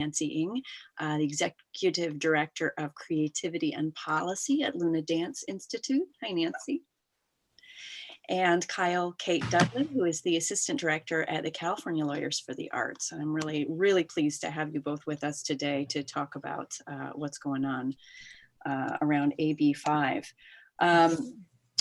Nancy Ng, the Executive Director of Creativity and Policy at Luna Dance Institute. Hi, Nancy. And Kyle Kate Dudley, who is the Assistant Director at the California Lawyers for the Arts. I'm really pleased to have you both with us today to talk about what's going on around AB 5.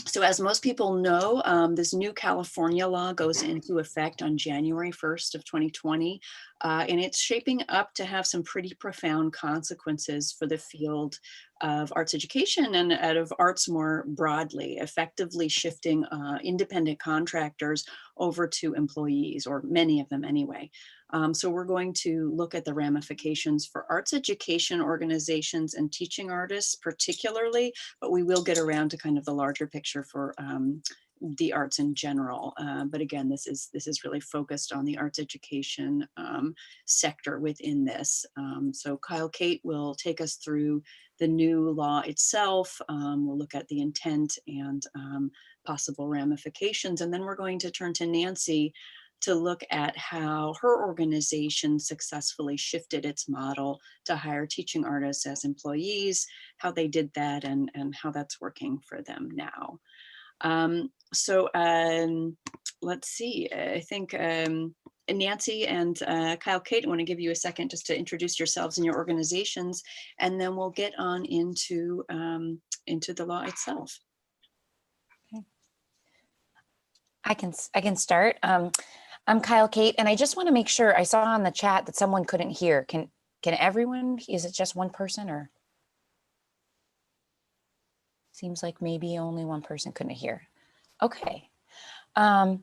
So as most people know, this new California law goes into effect on January 1st of 2020, and it's shaping up to have some pretty profound consequences for the field of arts education and of arts more broadly, effectively shifting independent contractors over to employees, or many of them anyway. So we're going to look at the ramifications for arts education organizations and teaching artists particularly, but we will get around to kind of the larger picture for the arts in general. But again, this is really focused on the arts education sector within this. So Kyle Kate will take us through the new law itself. We'll look at the intent and possible ramifications. And then we're going to turn to Nancy to look at how her organization successfully shifted its model to hire teaching artists as employees, how they did that, and how that's working for them now. Let's see, I think Nancy and Kyle Kate, I want to give you a second just to introduce yourselves and your organizations, and then we'll get on into the law itself. Okay. I can start. I'm Kyle Kate, and I just want to make sure, I saw on the chat that someone couldn't hear. Can everyone, is it just one person, or? Seems like maybe only one person couldn't hear. Okay. All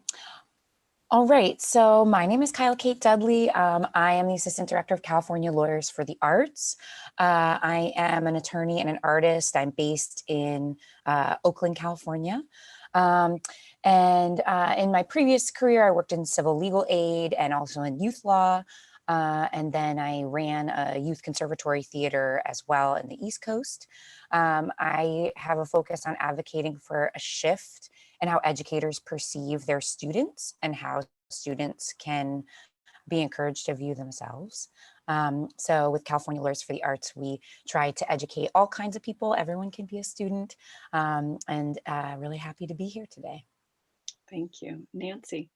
right, so my name is Kyle Kate Dudley. I am the Assistant Director of California Lawyers for the Arts. I am an attorney and an artist. I'm based in Oakland, California. And in my previous career, I worked in civil legal aid and also in youth law. And then I ran a youth conservatory theater as well in the East Coast. I have a focus on advocating for a shift in how educators perceive their students and how students can be encouraged to view themselves. So with California Lawyers for the Arts, we try to educate all kinds of people. Everyone can be a student, and really happy to be here today. Thank you. Nancy.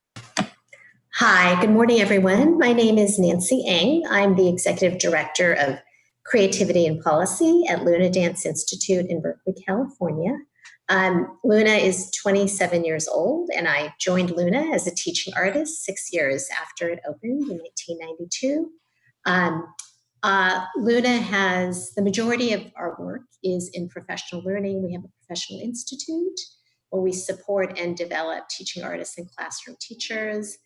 Hi, good morning, everyone. My name is Nancy Ng. I'm the Executive Director of Creativity and Policy at Luna Dance Institute in Berkeley, California. Luna is 27 years old, and I joined Luna as a teaching artist 6 years after it opened in 1992. Luna has, the majority of our work is in professional learning. We have a professional institute where we support and develop teaching artists and classroom teachers.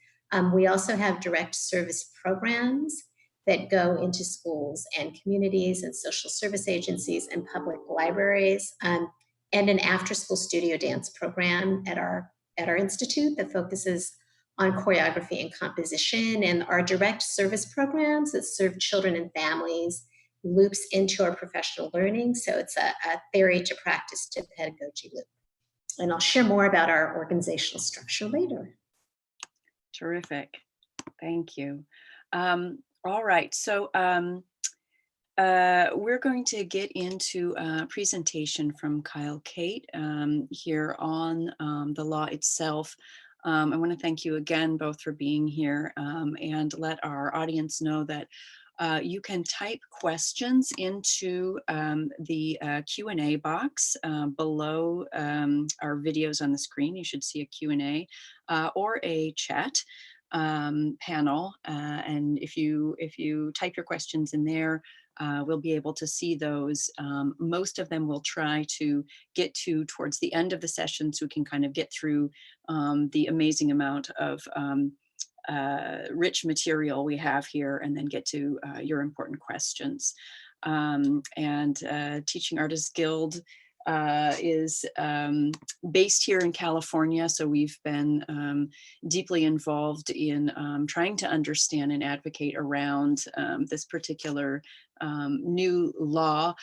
We also have direct service programs that go into schools and communities and social service agencies and public libraries, and an after-school studio dance program at our institute that focuses on choreography and composition. And our direct service programs that serve children and families loops into our professional learning. So it's a theory to practice to pedagogy loop. And I'll share more about our organizational structure later. Terrific. Thank you. All right. So we're going to get into a presentation from Kyle Kate here on the law itself. I want to thank you again both for being here, and let our audience know that you can type questions into the Q&A box below our videos on the screen. You should see a Q&A or a chat panel. And if you type your questions in there, we'll be able to see those. Most of them we'll try to get to towards the end of the session so we can kind of get through the amazing amount of rich material we have here, and then get to your important questions. Teaching Artists Guild is based here in California, so we've been deeply involved in trying to understand and advocate around this particular new law.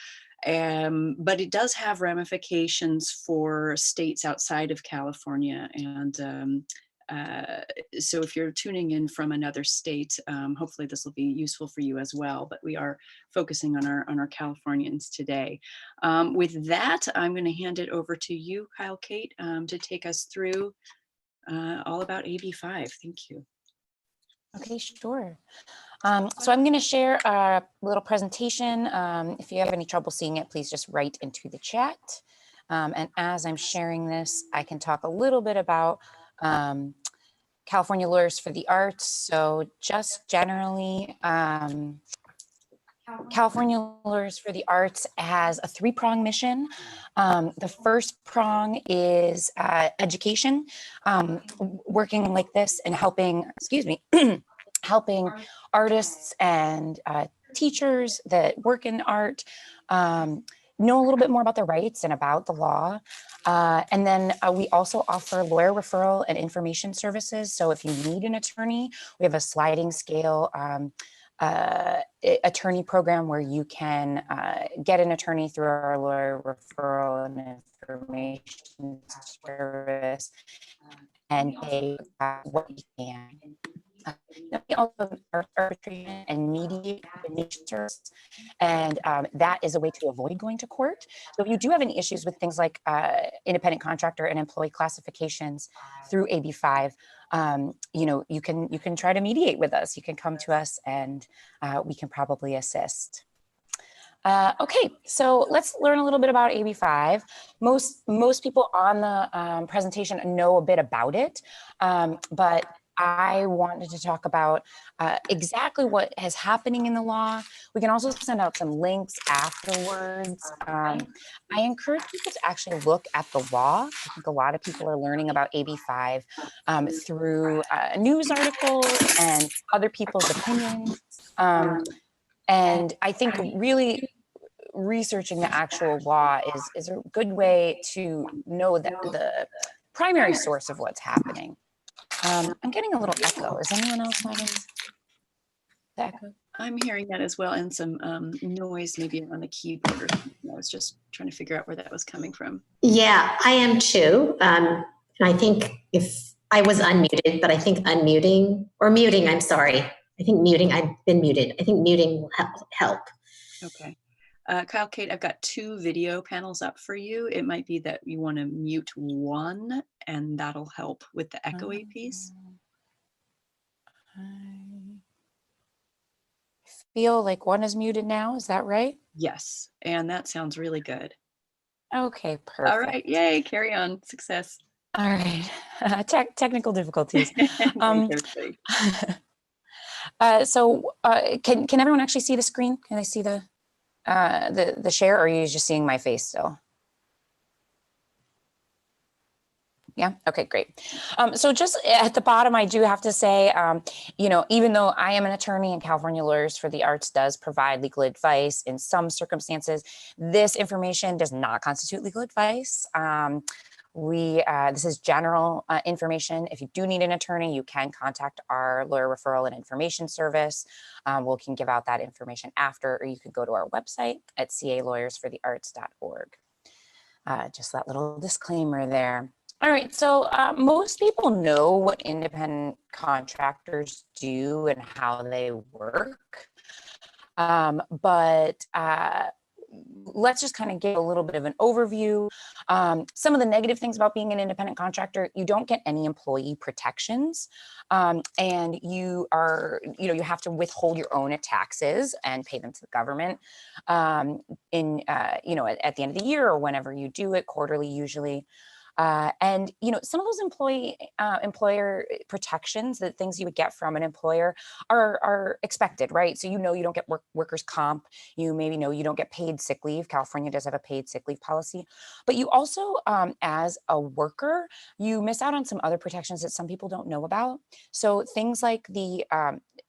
But it does have ramifications for states outside of California, and So if you're tuning in from another state, hopefully this will be useful for you as well. But we are focusing on our Californians today. With that, I'm going to hand it over to you, Kyle Kate, to take us through all about AB5. Thank you. Okay, sure. So I'm going to share a little presentation. If you have any trouble seeing it, please just write into the chat. And as I'm sharing this, I can talk a little bit about California Lawyers for the Arts. So just generally, California Lawyers for the Arts has a three-prong mission. The first prong is education, working like this and helping, excuse me, helping artists and teachers that work in art know a little bit more about their rights and about the law. And then we also offer lawyer referral and information services. So if you need an attorney, we have a sliding scale attorney program where you can get an attorney through our lawyer referral and information service and pay what you can. We also are arbitration and mediation service, and that is a way to avoid going to court. So if you do have any issues with things like independent contractor and employee classifications through AB5, you can try to mediate with us. You can come to us, and we can probably assist. Okay, so let's learn a little bit about AB5. Most people on the presentation know a bit about it, but I wanted to talk about exactly what is happening in the law. We can also send out some links afterwards. I encourage people to actually look at the law. I think a lot of people are learning about AB5 through news articles and other people's opinions. And I think really researching the actual law is a good way to know that the primary source of what's happening. I'm getting a little echo. Is anyone else having the echo? I'm hearing that as well, and some noise maybe on the keyboard or something. I was just trying to figure out where that was coming from. Yeah, I am too. And I think if I was unmuted, but I think unmuting or muting, I'm sorry. I think muting, I've been muted. I think muting will help. Okay. Kyle Kate, I've got 2 video panels up for you. It might be that you want to mute one, and that'll help with the echoey piece. I feel like one is muted now. Is that right? Yes, and that sounds really good. Okay, perfect. All right, yay, carry on, success. All right, technical difficulties. Thanks, everybody. So can everyone actually see the screen? Can they see the share, or are you just seeing my face still? Yeah. Okay, great. So just at the bottom, I do have to say, even though I am an attorney and California Lawyers for the Arts does provide legal advice in some circumstances, this information does not constitute legal advice. This is general information. If you do need an attorney, you can contact our lawyer referral and information service. We can give out that information after, or you could go to our website at calawyersforthearts.org. Just that little disclaimer there. All right, so most people know what independent contractors do and how they work, but let's just kind of give a little bit of an overview. Some of the negative things about being an independent contractor: you don't get any employee protections, and you have to withhold your own taxes and pay them to the government at the end of the year or whenever you do it, quarterly usually. And some of those employer protections, the things you would get from an employer, are expected, right? So you don't get workers' comp. You maybe know you don't get paid sick leave. California does have a paid sick leave policy, but you also, as a worker, you miss out on some other protections that some people don't know about. So things like the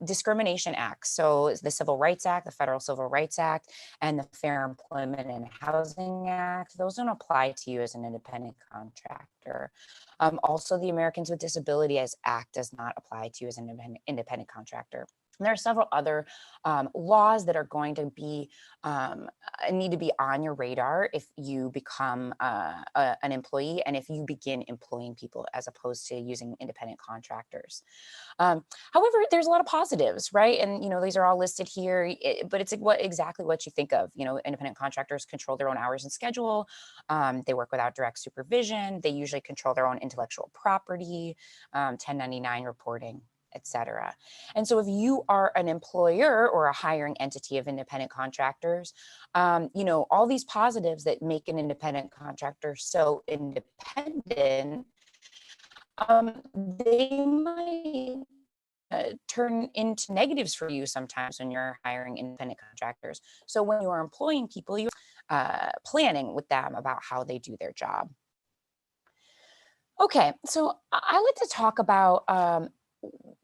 discrimination acts, so the Civil Rights Act, the Federal Civil Rights Act, and the Fair Employment and Housing Act, those don't apply to you as an independent contractor. Also, the Americans with Disabilities Act does not apply to you as an independent contractor. And there are several other laws that are going to be need to be on your radar if you become an employee and if you begin employing people as opposed to using independent contractors. However, there's a lot of positives, right? And these are all listed here, but it's like exactly what you think of. Independent contractors control their own hours and schedule. They work without direct supervision. They usually control their own intellectual property, 1099 reporting, etc. And so if you are an employer or a hiring entity of independent contractors, all these positives that make an independent contractor so independent, they might turn into negatives for you sometimes when you're hiring independent contractors. So when you are employing people, you're planning with them about how they do their job. Okay, so I like to talk about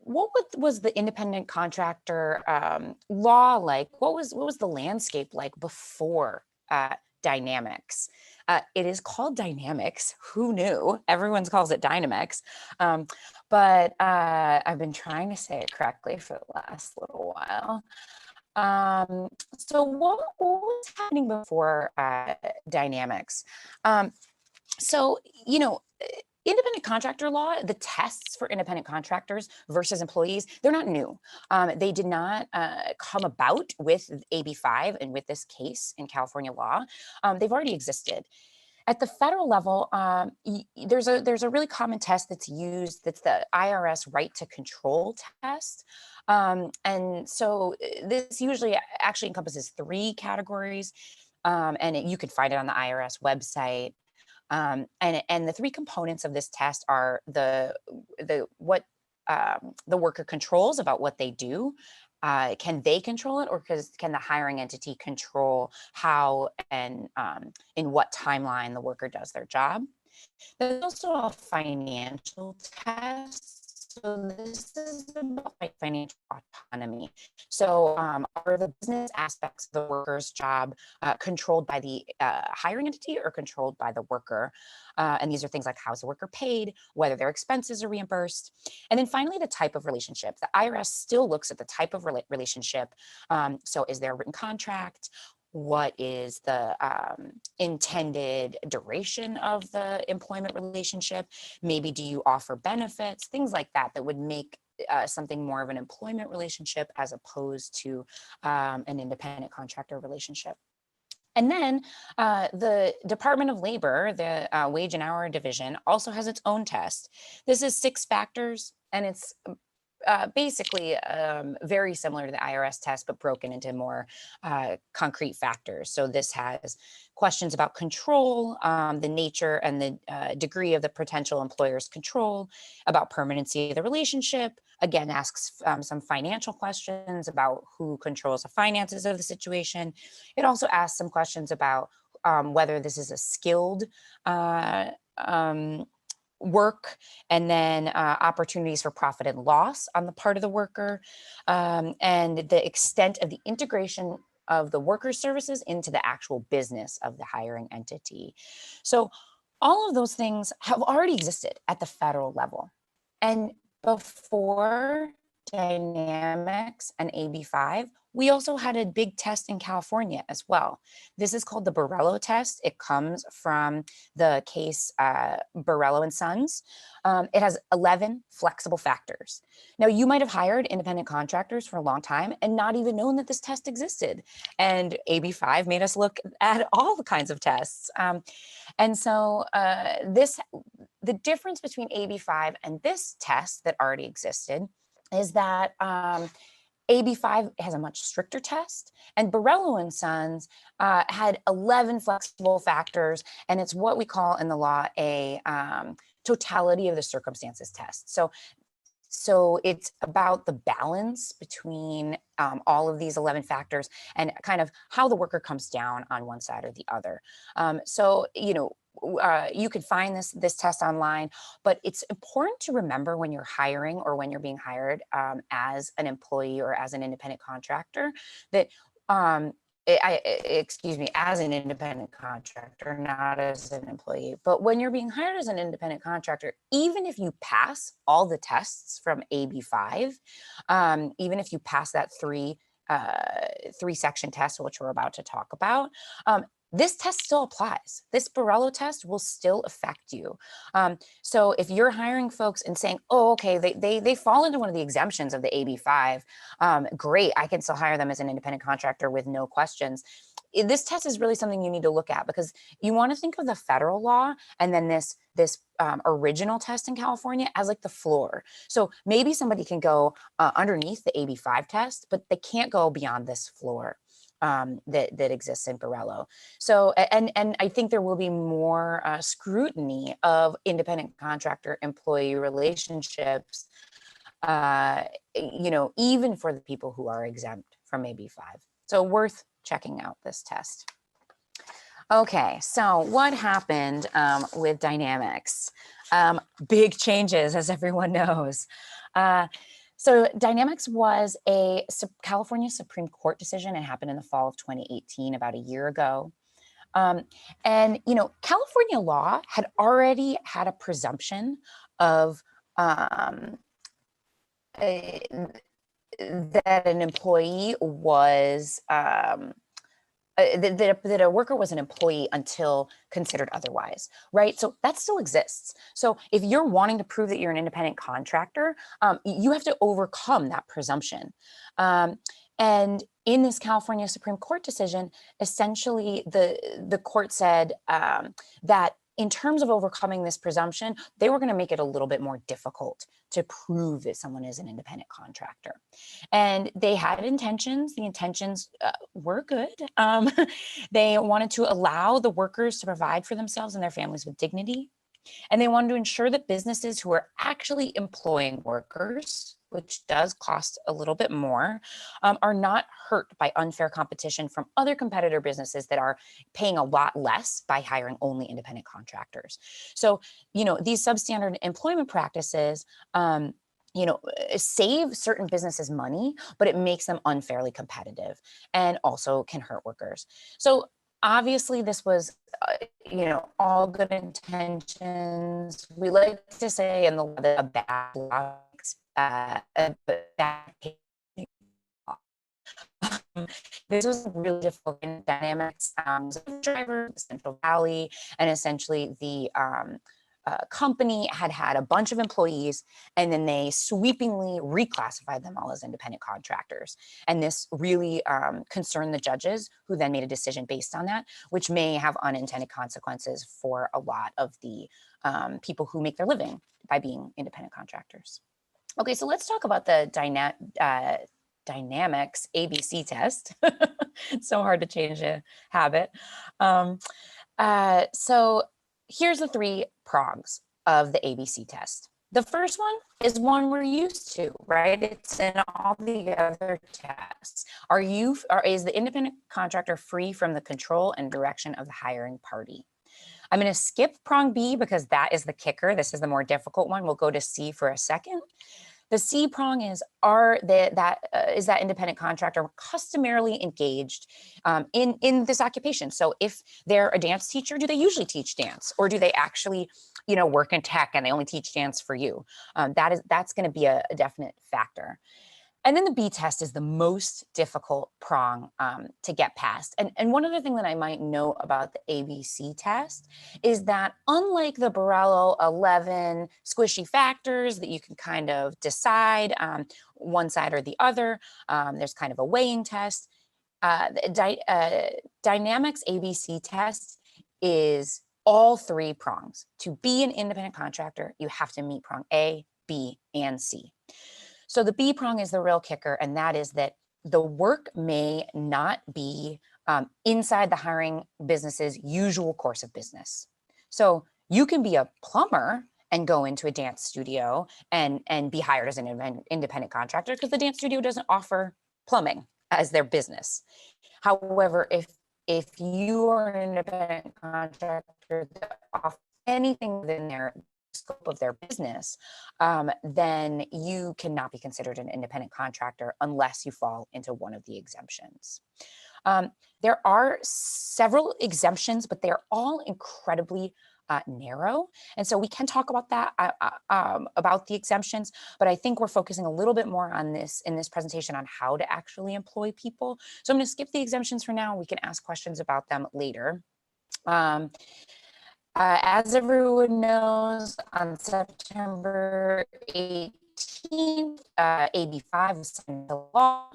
was the independent contractor law like? What was the landscape like before Dynamics? It is called Dynamics. Who knew? Everyone calls it Dynamics. But I've been trying to say it correctly for the last little while. So what was happening before Dynamics? So, independent contractor law, the tests for independent contractors versus employees, they're not new. They did not come about with AB5 and with this case in California law. They've already existed. At the federal level, there's a really common test that's used. That's the IRS right to control test. And so this usually actually encompasses 3 categories. And you can find it on the IRS website. And the 3 components of this test are what the worker controls about what they do. Can they control it, or can the hiring entity control how and in what timeline the worker does their job? There's also a financial test. So this is about financial autonomy. So are the business aspects of the worker's job controlled by the hiring entity or controlled by the worker? And these are things like how's the worker paid, whether their expenses are reimbursed. And then finally, the type of relationship. The IRS still looks at the type of relationship. So is there a written contract? What is the intended duration of the employment relationship? Maybe do you offer benefits? Things like that would make something more of an employment relationship as opposed to an independent contractor relationship. And then the Department of Labor, the Wage and Hour Division, also has its own test. This is 6 factors, and it's basically very similar to the IRS test, but broken into more concrete factors. So this has questions about control, the nature and the degree of the potential employer's control, about permanency of the relationship. Again, asks some financial questions about who controls the finances of the situation. It also asks some questions about whether this is a skilled work, and then opportunities for profit and loss on the part of the worker, and the extent of the integration of the worker's services into the actual business of the hiring entity. So all of those things have already existed at the federal level. And before Dynamics and AB5, we also had a big test in California as well. This is called the Borrello test. It comes from the case Borrello and Sons. It has 11 flexible factors. Now, you might have hired independent contractors for a long time and not even known that this test existed. And AB5 made us look at all the kinds of tests. And so the difference between AB5 and this test that already existed is that AB5 has a much stricter test, and Borrello and Sons had 11 flexible factors, and it's what we call in the law a totality of the circumstances test. So it's about the balance between all of these 11 factors and kind of how the worker comes down on one side or the other. You can find this test online, but it's important to remember when you're hiring or when you're being hired as an employee or as an independent contractor that excuse me, as an independent contractor, not as an employee. But when you're being hired as an independent contractor, even if you pass all the tests from AB5, even if you pass that three section test, which we're about to talk about, this test still applies. This Borello test will still affect you. So if you're hiring folks and saying, oh, okay, they fall into one of the exemptions of the AB5, great, I can still hire them as an independent contractor with no questions. This test is really something you need to look at, because you want to think of the federal law and then this original test in California as like the floor. So maybe somebody can go underneath the AB5 test, but they can't go beyond this floor that exists in Borello. So, and I think there will be more scrutiny of independent contractor employee relationships, even for the people who are exempt from AB5. So worth checking out this test. Okay, so what happened with Dynamics? Big changes, as everyone knows. So Dynamics was a California Supreme Court decision. It happened in the fall of 2018, about a year ago. And, California law had already had a presumption of that an employee was that a worker was an employee until considered otherwise, right? So that still exists. So if you're wanting to prove that you're an independent contractor, you have to overcome that presumption. And in this California Supreme Court decision, essentially the court said that in terms of overcoming this presumption, they were going to make it a little bit more difficult to prove that someone is an independent contractor. And they had intentions. The intentions were good. They wanted to allow the workers to provide for themselves and their families with dignity. And they wanted to ensure that businesses who are actually employing workers, which does cost a little bit more, are not hurt by unfair competition from other competitor businesses that are paying a lot less by hiring only independent contractors. So, these substandard employment practices, save certain businesses money, but it makes them unfairly competitive and also can hurt workers. So obviously this was, all good intentions. We like to say in the law that a bad law makes a bad case. This was really difficult in Dynamics, driver, Central Valley, and essentially the company had a bunch of employees, and then they sweepingly reclassified them all as independent contractors. And this really concerned the judges, who then made a decision based on that, which may have unintended consequences for a lot of the people who make their living by being independent contractors. Okay, so let's talk about the Dynamics ABC test. It's so hard to change a habit. So here's the three prongs of the ABC test. The first one is one we're used to, right? It's in all the other tests. Is the independent contractor free from the control and direction of the hiring party? I'm going to skip prong B because that is the kicker. This is the more difficult one. We'll go to C for a second. The C prong is, is that independent contractor customarily engaged in this occupation? So if they're a dance teacher, do they usually teach dance, or do they actually, work in tech and they only teach dance for you? That's going to be a definite factor. And then the B test is the most difficult prong to get past. And one other thing that I might know about the ABC test is that, unlike the Borello 11 squishy factors that you can kind of decide one side or the other, there's kind of a weighing test. Dynamics ABC test is all three prongs. To be an independent contractor, you have to meet prong A, B, and C. So the B prong is the real kicker, and that is that the work may not be inside the hiring business's usual course of business. So you can be a plumber and go into a dance studio and be hired as an independent contractor, because the dance studio doesn't offer plumbing as their business. However, if you are an independent contractor that offers anything within their scope of their business, then you cannot be considered an independent contractor unless you fall into one of the exemptions. There are several exemptions, but they're all incredibly narrow. And so we can talk about that, about the exemptions, but I think we're focusing a little bit more on this in this presentation on how to actually employ people. So I'm going to skip the exemptions for now. We can ask questions about them later. As everyone knows, on September 18th, AB 5 was signed into law.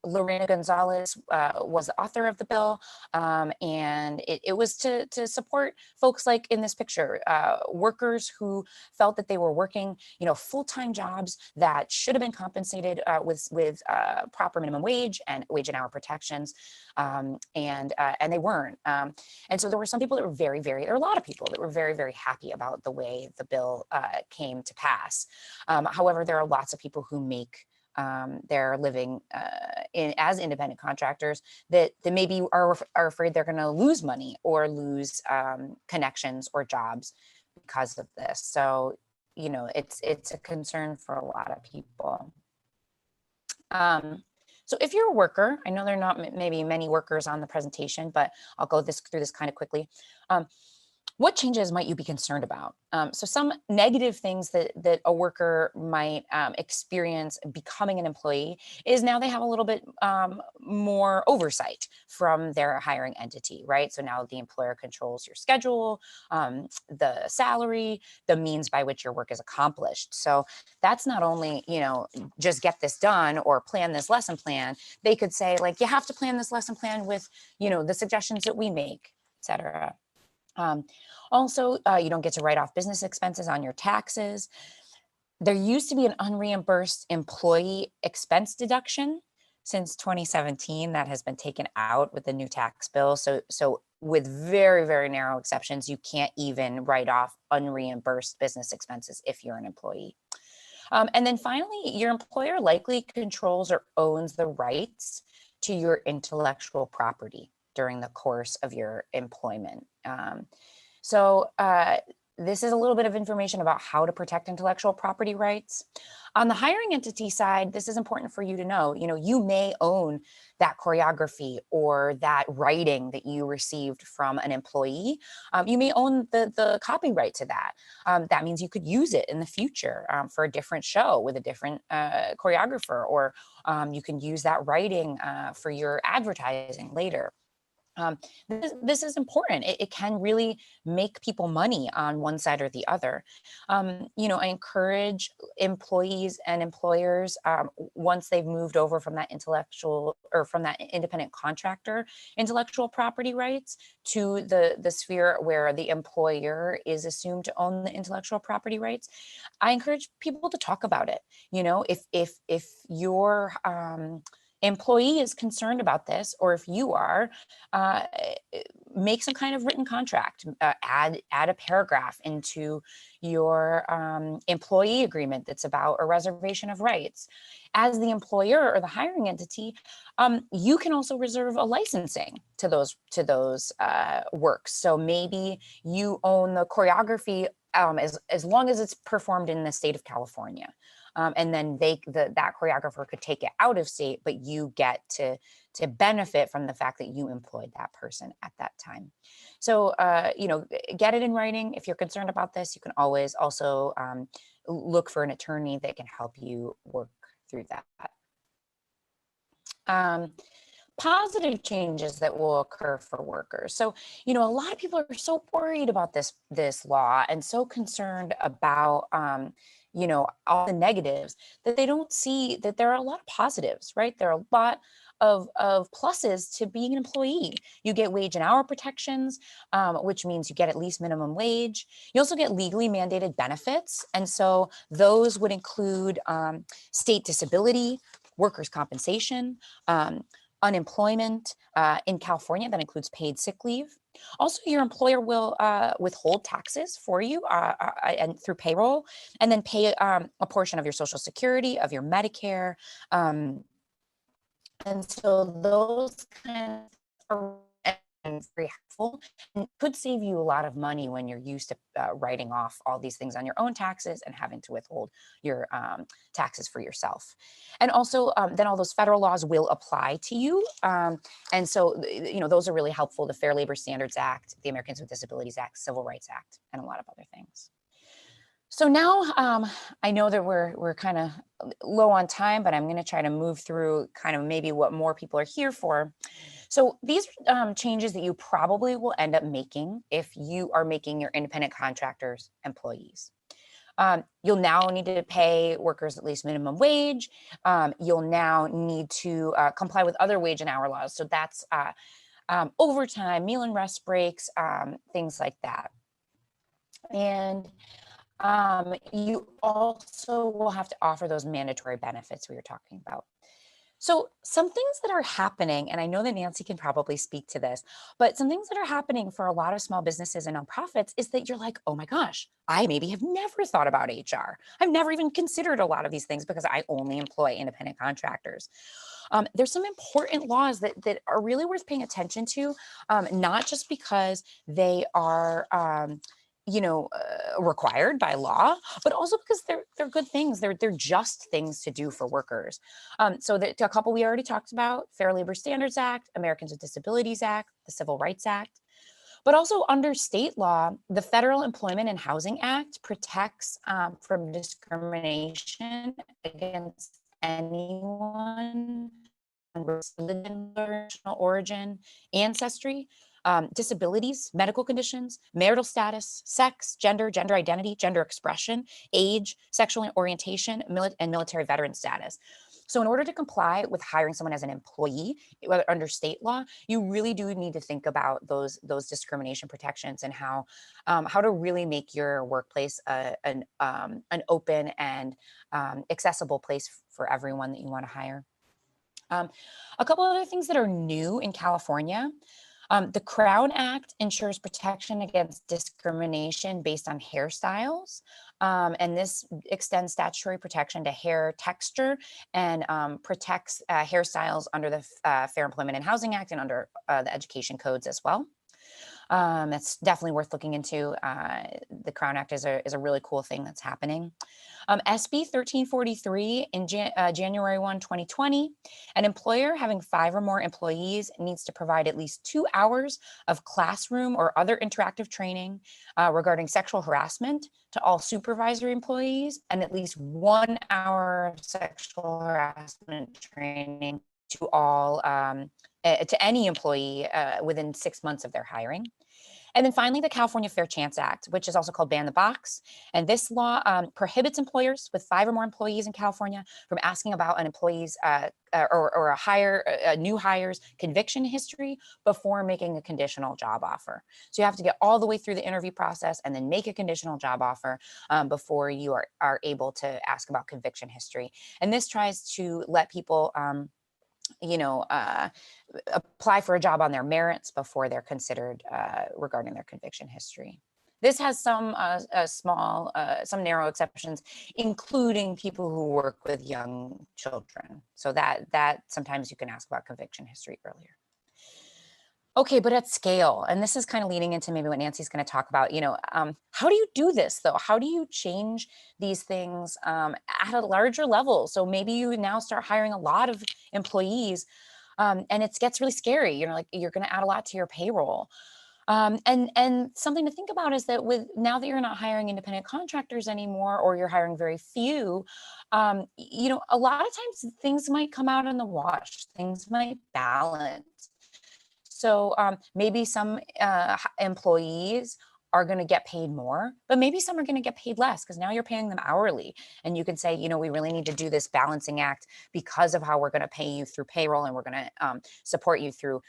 Lorena Gonzalez was the author of the bill, and it was to support folks like in this picture, workers who felt that they were working, full-time jobs that should have been compensated with proper minimum wage and wage and hour protections, and they weren't. And so there were some people that were there were a lot of people that were very, very happy about the way the bill came to pass. However, there are lots of people who make their living as independent contractors that maybe are afraid they're going to lose money or lose connections or jobs because of this. So, it's a concern for a lot of people. So if you're a worker, I know there are not maybe many workers on the presentation, but I'll go through this kind of quickly. What changes might you be concerned about? So some negative things that a worker might experience becoming an employee is now they have a little bit more oversight from their hiring entity, right? So now the employer controls your schedule, the salary, the means by which your work is accomplished. So that's not only, just get this done or plan this lesson plan. They could say, like, you have to plan this lesson plan with, the suggestions that we make, et cetera. Also, you don't get to write off business expenses on your taxes. There used to be an unreimbursed employee expense deduction. Since 2017, that has been taken out with the new tax bill. So with very, very narrow exceptions, you can't even write off unreimbursed business expenses if you're an employee. And then finally, your employer likely controls or owns the rights to your intellectual property during the course of your employment. So this is a little bit of information about how to protect intellectual property rights. On the hiring entity side, this is important for you to know. You may own that choreography or that writing that you received from an employee. You may own the copyright to that. That means you could use it in the future for a different show with a different choreographer, or you can use that writing for your advertising later. This is important. It can really make people money on one side or the other. I encourage employees and employers, once they've moved over from that intellectual or from that independent contractor intellectual property rights to the sphere where the employer is assumed to own the intellectual property rights, I encourage people to talk about it. If your employee is concerned about this, or if you are, make some kind of written contract, add a paragraph into your employee agreement that's about a reservation of rights. As the employer or the hiring entity, you can also reserve a licensing to those works. So maybe you own the choreography as long as it's performed in the state of California. And then that choreographer could take it out of state, but you get to benefit from the fact that you employed that person at that time. So, get it in writing. If you're concerned about this, you can always also look for an attorney that can help you work through that. Positive changes that will occur for workers. So, a lot of people are so worried about this law and so concerned about all the negatives that they don't see that there are a lot of positives, right? There are a lot of pluses to being an employee. You get wage and hour protections, which means you get at least minimum wage. You also get legally mandated benefits. And so those would include state disability, workers' compensation, unemployment. In California, that includes paid sick leave. Also, your employer will withhold taxes for you and through payroll, and then pay a portion of your Social Security, of your Medicare. And so those kinds of very helpful and could save you a lot of money when you're used to writing off all these things on your own taxes and having to withhold your taxes for yourself. And also, then all those federal laws will apply to you. And so, those are really helpful. The Fair Labor Standards Act, the Americans with Disabilities Act, Civil Rights Act, and a lot of other things. So now I know that we're kind of low on time, but I'm going to try to move through kind of maybe what more people are here for. So these changes that you probably will end up making if you are making your independent contractors employees. You'll now need to pay workers at least minimum wage. You'll now need to comply with other wage and hour laws. So that's overtime, meal and rest breaks, things like that. And you also will have to offer those mandatory benefits we were talking about. So some things that are happening, and I know that Nancy can probably speak to this, but some things that are happening for a lot of small businesses and nonprofits is that you're like, oh my gosh, I maybe have never thought about HR. I've never even considered a lot of these things because I only employ independent contractors. There's some important laws that are really worth paying attention to, not just because they are required by law, but also because they're good things. They're just things to do for workers. So a couple we already talked about: Fair Labor Standards Act, Americans with Disabilities Act, the Civil Rights Act. But also under state law, the Federal Employment and Housing Act protects from discrimination against anyone on national origin, ancestry, disabilities, medical conditions, marital status, sex, gender identity, gender expression, age, sexual orientation, and military veteran status. So in order to comply with hiring someone as an employee under state law, you really do need to think about those discrimination protections and how to really make your workplace an open and accessible place for everyone that you want to hire. A couple other things that are new in California. The Crown Act ensures protection against discrimination based on hairstyles. And this extends statutory protection to hair texture and protects hairstyles under the Fair Employment and Housing Act and under the education codes as well. That's definitely worth looking into. The Crown Act is a really cool thing that's happening. SB 1343 in January 1, 2020, an employer having 5 or more employees needs to provide at least 2 hours of classroom or other interactive training regarding sexual harassment to all supervisory employees, and at least 1 hour of sexual harassment training to all to any employee within 6 months of their hiring. And then finally, the California Fair Chance Act, which is also called Ban the Box. And this law prohibits employers with 5 or more employees in California from asking about an employee's or a new hire's conviction history before making a conditional job offer. So you have to get all the way through the interview process and then make a conditional job offer before you are able to ask about conviction history. And this tries to let people apply for a job on their merits before they're considered regarding their conviction history. This has some some narrow exceptions, including people who work with young children. So that sometimes you can ask about conviction history earlier. Okay, but at scale, and this is kind of leading into maybe what Nancy's going to talk about, how do you do this though? How do you change these things at a larger level? So maybe you now start hiring a lot of employees and it gets really scary. You're going to add a lot to your payroll. And something to think about is that now that you're not hiring independent contractors anymore, or you're hiring very few, a lot of times things might come out in the wash, things might balance. So maybe some employees are going to get paid more, but maybe some are going to get paid less because now you're paying them hourly. And you can say, we really need to do this balancing act because of how we're going to pay you through payroll, and we're going to support you through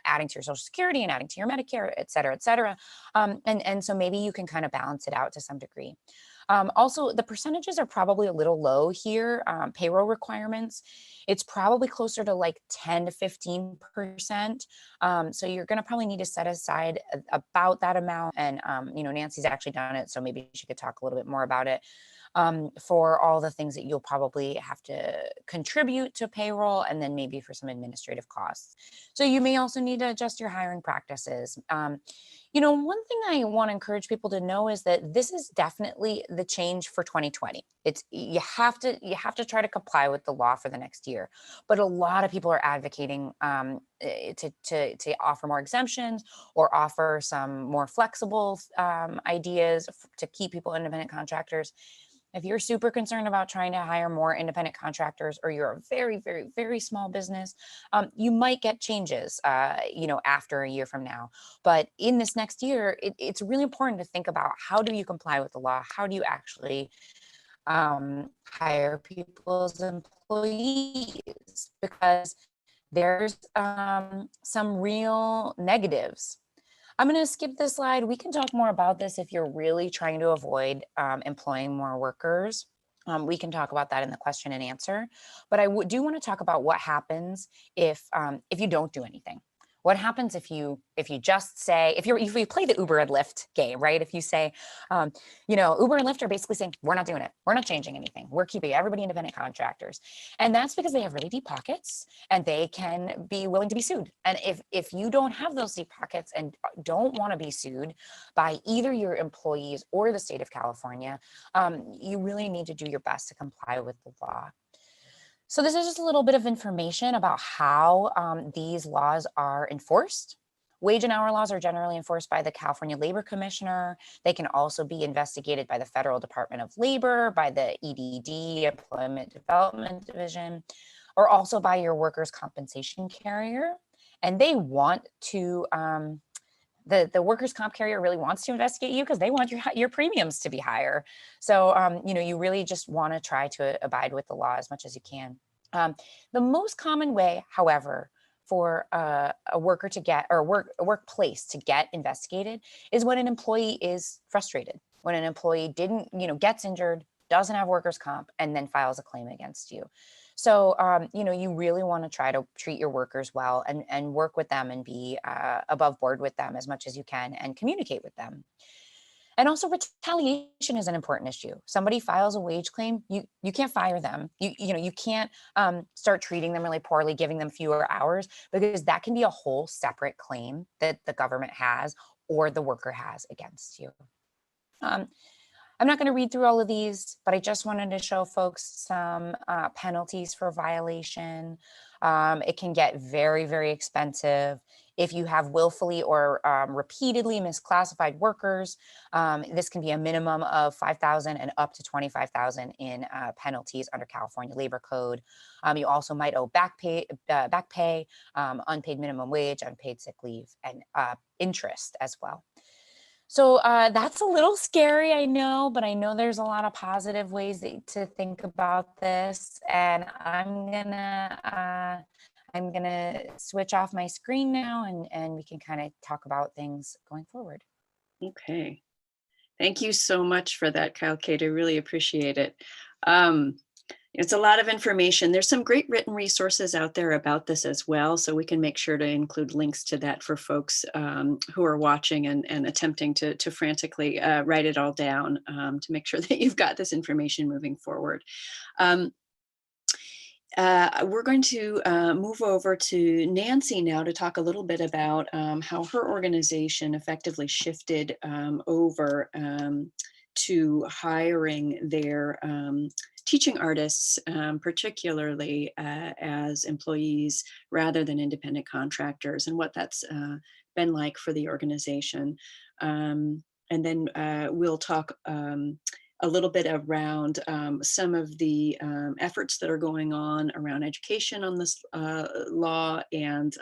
adding to your Social Security and adding to your Medicare, et cetera, et cetera. And so maybe you can kind of balance it out to some degree. Also, the percentages are probably a little low here. Payroll requirements, it's probably closer to like 10 to 15%. So you're going to probably need to set aside about that amount. And, Nancy's actually done it, so maybe she could talk a little bit more about it. for all the things that you'll probably have to contribute to payroll, and then maybe for some administrative costs. So you may also need to adjust your hiring practices. One thing I want to encourage people to know is that this is definitely the change for 2020. It's you have to try to comply with the law for the next year. But a lot of people are advocating to offer more exemptions or offer some more flexible ideas to keep people independent contractors. If you're super concerned about trying to hire more independent contractors, or you're a very, very, very small business, you might get changes, after a year from now. But in this next year, it's really important to think about, how do you comply with the law? How do you actually hire people as employees? Because there's some real negatives. I'm going to skip this slide. We can talk more about this if you're really trying to avoid employing more workers. We can talk about that in the question and answer. But I do want to talk about what happens if you don't do anything. What happens if you just say, if you play the Uber and Lyft game, right? If you say, Uber and Lyft are basically saying, we're not doing it. We're not changing anything. We're keeping everybody independent contractors. And that's because they have really deep pockets and they can be willing to be sued. And if you don't have those deep pockets and don't want to be sued by either your employees or the state of California, you really need to do your best to comply with the law. So this is just a little bit of information about how these laws are enforced. Wage and hour laws are generally enforced by the California Labor Commissioner. They can also be investigated by the Federal Department of Labor, by the EDD, Employment Development Division, or also by your workers' compensation carrier. And they want to, the workers' comp carrier really wants to investigate you because they want your premiums to be higher. So, you really just want to try to abide with the law as much as you can. The most common way, however, for a worker to get, or a workplace to get investigated, is when an employee is frustrated, when an employee gets injured, doesn't have workers' comp, and then files a claim against you. So, you really want to try to treat your workers well and work with them and be above board with them as much as you can and communicate with them. And also, retaliation is an important issue. Somebody files a wage claim, you can't fire them. You can't start treating them really poorly, giving them fewer hours, because that can be a whole separate claim that the government has or the worker has against you. I'm not going to read through all of these, but I just wanted to show folks some penalties for violation. It can get very, very expensive. If you have willfully or repeatedly misclassified workers, this can be a minimum of $5,000 and up to $25,000 in penalties under California Labor Code. You also might owe back pay, unpaid minimum wage, unpaid sick leave, and interest as well. So that's a little scary, I know, but I know there's a lot of positive ways to think about this. And I'm gonna switch off my screen now, and we can kind of talk about things going forward. Okay. Thank you so much for that, Kyle-Kate. I really appreciate it. It's a lot of information. There's some great written resources out there about this as well, so we can make sure to include links to that for folks who are watching and attempting to frantically write it all down to make sure that you've got this information moving forward. We're going to move over to Nancy now to talk a little bit about how her organization effectively shifted over to hiring their teaching artists, particularly as employees rather than independent contractors, and what that's been like for the organization. And then we'll talk a little bit around some of the efforts that are going on around education on this law, and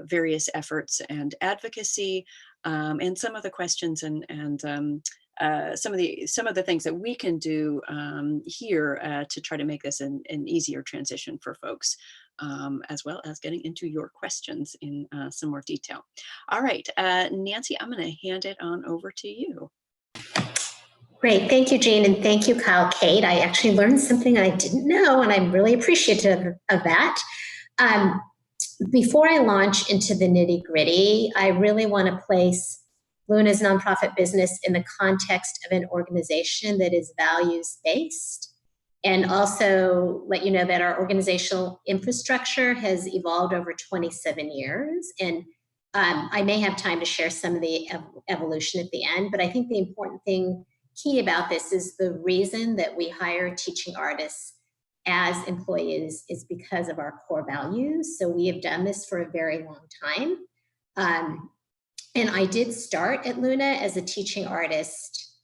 various efforts and advocacy, and some of the questions and some of the things that we can do here to try to make this an easier transition for folks, as well as getting into your questions in some more detail. All right, Nancy, I'm going to hand it on over to you. Great. Thank you, Jean. And thank you, Kyle-Kate. I actually learned something I didn't know, and I'm really appreciative of that. Before I launch into the nitty gritty, I really want to place Luna is a nonprofit business in the context of an organization that is values-based, and also let you know that our organizational infrastructure has evolved over 27 years. And I may have time to share some of the evolution at the end, but I think the important thing key about this is the reason that we hire teaching artists as employees is because of our core values. So we have done this for a very long time. And I did start at Luna as a teaching artist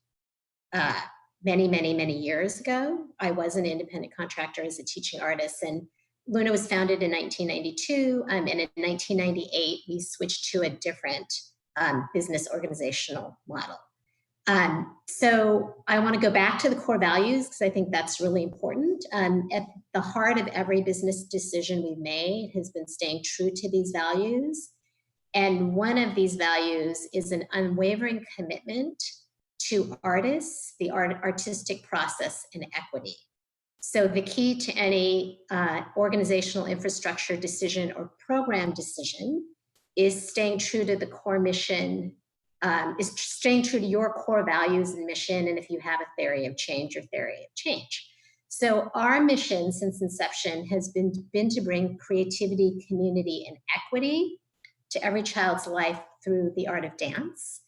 many, many, many years ago. I was an independent contractor as a teaching artist, and Luna was founded in 1992, and in 1998, we switched to a different business organizational model. So I want to go back to the core values because I think that's really important. At the heart of every business decision we've made has been staying true to these values. And one of these values is an unwavering commitment to artists, the artistic process, and equity. So the key to any organizational infrastructure decision or program decision is staying true to the core mission, is staying true to your core values and mission, and if you have a theory of change, your theory of change. So our mission since inception has been to bring creativity, community, and equity to every child's life through the art of dance.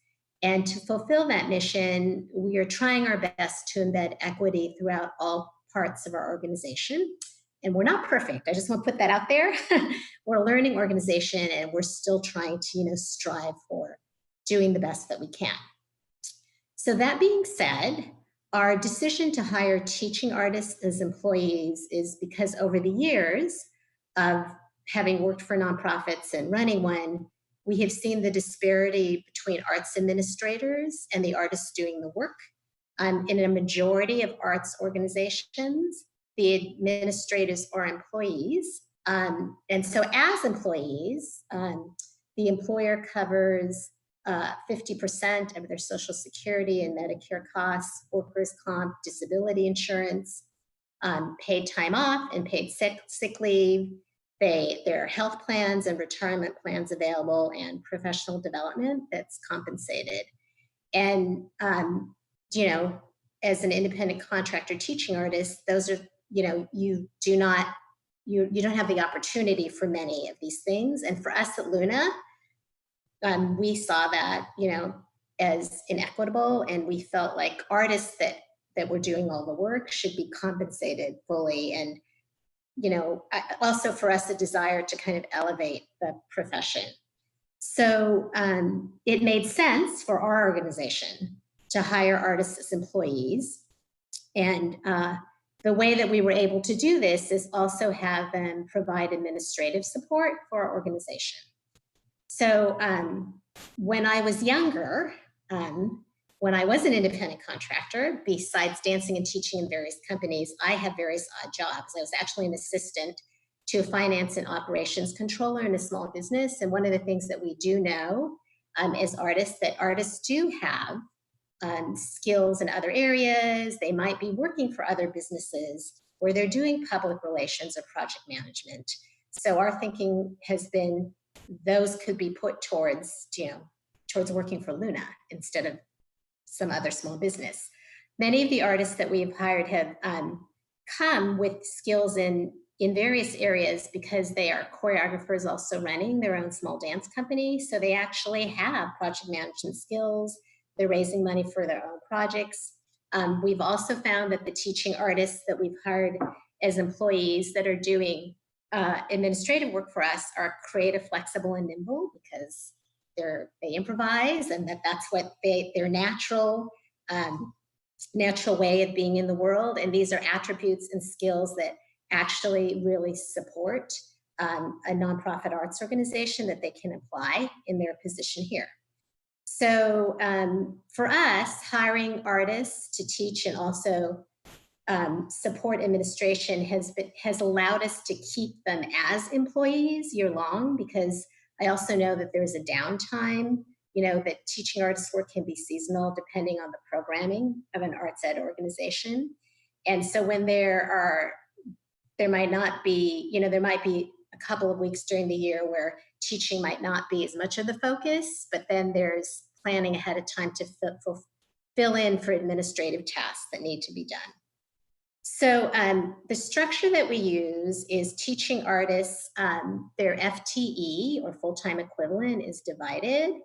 And to fulfill that mission, we are trying our best to embed equity throughout all parts of our organization. And we're not perfect. I just want to put that out there. We're a learning organization, and we're still trying to, strive for doing the best that we can. So that being said, our decision to hire teaching artists as employees is because over the years of having worked for nonprofits and running one, we have seen the disparity between arts administrators and the artists doing the work. In a majority of arts organizations, the administrators are employees. And so as employees, the employer covers 50% of their Social Security and Medicare costs, workers' comp, disability insurance, paid time off and paid sick leave. There are health plans and retirement plans available, and professional development that's compensated. And, as an independent contractor teaching artist, those are, you don't have the opportunity for many of these things. And for us at Luna, we saw that, as inequitable, and we felt like artists that were doing all the work should be compensated fully. And also for us, a desire to kind of elevate the profession. So it made sense for our organization to hire artists as employees. And the way that we were able to do this is also have them provide administrative support for our organization. So when I was younger, when I was an independent contractor, besides dancing and teaching in various companies, I had various odd jobs. I was actually an assistant to a finance and operations controller in a small business. And one of the things that we do know as artists, that artists do have skills in other areas. They might be working for other businesses where they're doing public relations or project management. So our thinking has been those could be put towards, towards working for Luna instead of some other small business. Many of the artists that we've hired have come with skills in various areas because they are choreographers also running their own small dance company. So they actually have project management skills. They're raising money for their own projects. We've also found that the teaching artists that we've hired as employees that are doing administrative work for us are creative, flexible, and nimble because they improvise, and that's what their natural way of being in the world. And these are attributes and skills that actually really support a nonprofit arts organization that they can apply in their position here. So for us, hiring artists to teach and also support administration has allowed us to keep them as employees year long, because I also know that there's a downtime, that teaching artist work can be seasonal depending on the programming of an arts ed organization. And so when there might be a couple of weeks during the year where teaching might not be as much of the focus, but then there's planning ahead of time to fill in for administrative tasks that need to be done. So the structure that we use is teaching artists, their FTE or full-time equivalent is divided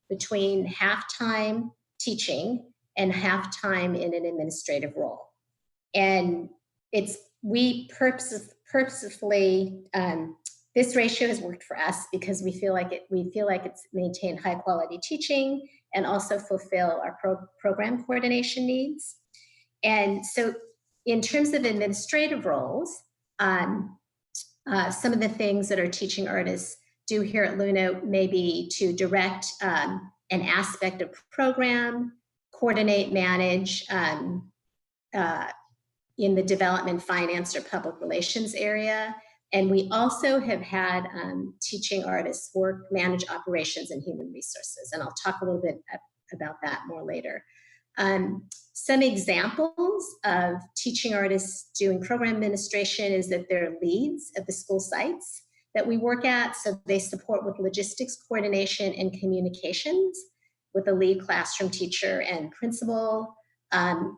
between half-time teaching and half-time in an administrative role. And we purposefully, this ratio has worked for us because we feel like it's maintained high quality teaching and also fulfill our program coordination needs. And so in terms of administrative roles, some of the things that our teaching artists do here at Luna may be to direct an aspect of program, coordinate, manage in the development, finance, or public relations area. And we also have had teaching artists manage operations and human resources. And I'll talk a little bit about that more later. Some examples of teaching artists doing program administration is that they're leads at the school sites that we work at. So they support with logistics coordination and communications with a lead classroom teacher and principal.